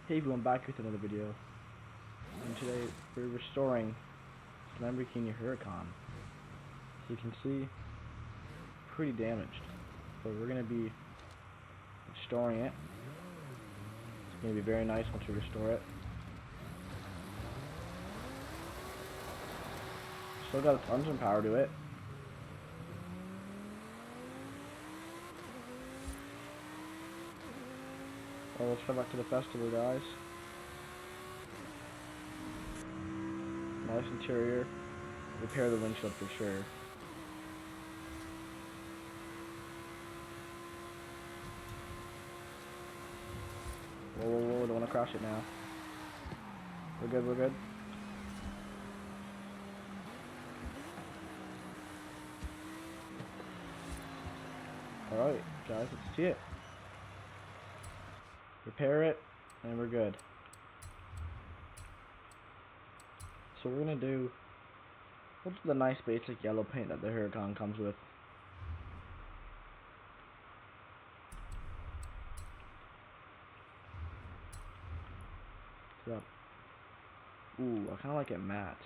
Hey everyone, back with another video, and today we're restoring Lamborghini Huricon. As you can see, pretty damaged, but we're going to be restoring it. It's going to be very nice once we restore it. Still got tons of power to it. Well, let's head back to the festival, guys. Nice interior. Repair the windshield for sure. Whoa, whoa, whoa, don't want to crash it now. We're good, we're good. Alright, guys, let's see it. Repair it, and we're good. So we're gonna do what's the nice basic yellow paint that the Huricon comes with. So, ooh, I kinda like it matte.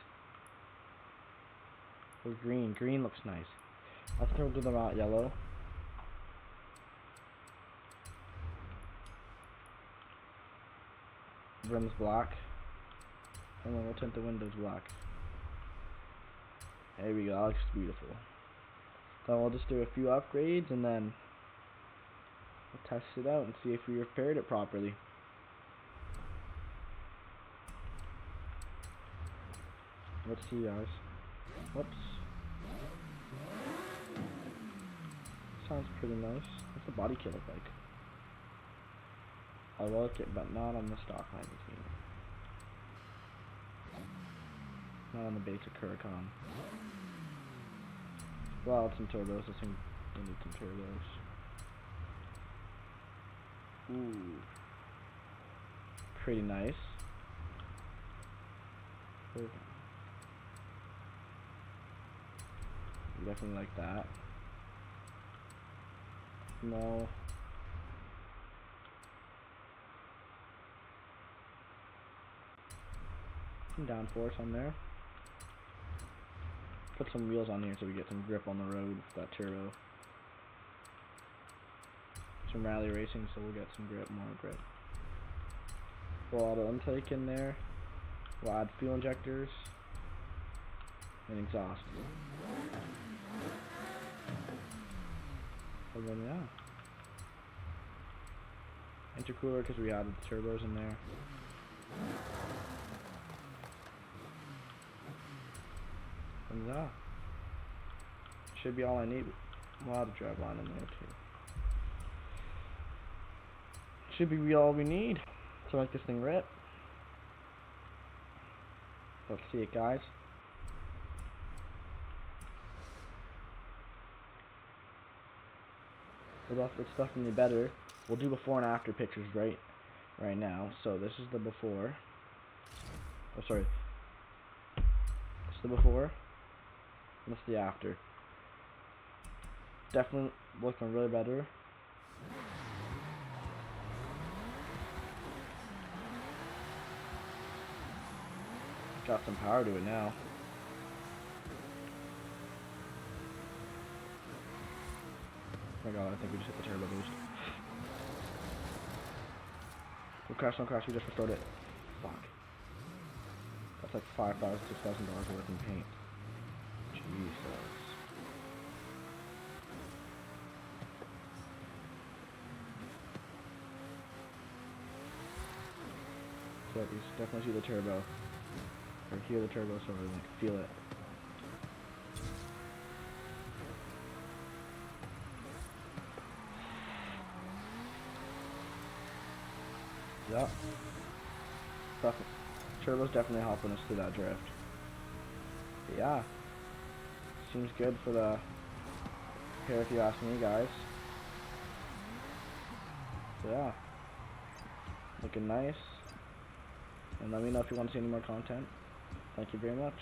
Or green. Green looks nice. I think we'll do the matte yellow. Rims black, and then we'll tint the windows black. There we go, that looks beautiful. Then we'll just do a few upgrades and then we'll test it out and see if we repaired it properly. Let's see, guys. Whoops. Sounds pretty nice. What's the body kit look like? I like it, but not on the stock Lamborghini. Not on the basic Huricon. Well, it's some turbos. This thing needs some turbos. Ooh. Pretty nice. Definitely like that. No. Some downforce on there. Put some wheels on here so we get some grip on the road with that turbo. Some rally racing so we'll get some grip, more grip. Put a lot of intake in there. We'll add fuel injectors and exhaust. And then yeah. Intercooler because we added the turbos in there. And yeah, should be all I need. We'll add a drive line in there too. Should be all we need to make this thing rip. Let's see it, guys. It's definitely better. We'll do before and after pictures right now. So this is the before. Oh, sorry. It's the before. What's the after? Definitely looking really better. Got some power to it now. Oh my god, I think we just hit the turbo boost. Don't crash, don't crash, we just restored it. Fuck. That's like $5,000, $6,000 worth in paint. Jesus. So you definitely see the turbo. Or hear the turbo so we can feel it. Yep. Turbo's definitely helping us through that drift. But yeah. Seems good for the pair if you ask me, guys. So yeah. Looking nice. And let me know if you want to see any more content. Thank you very much.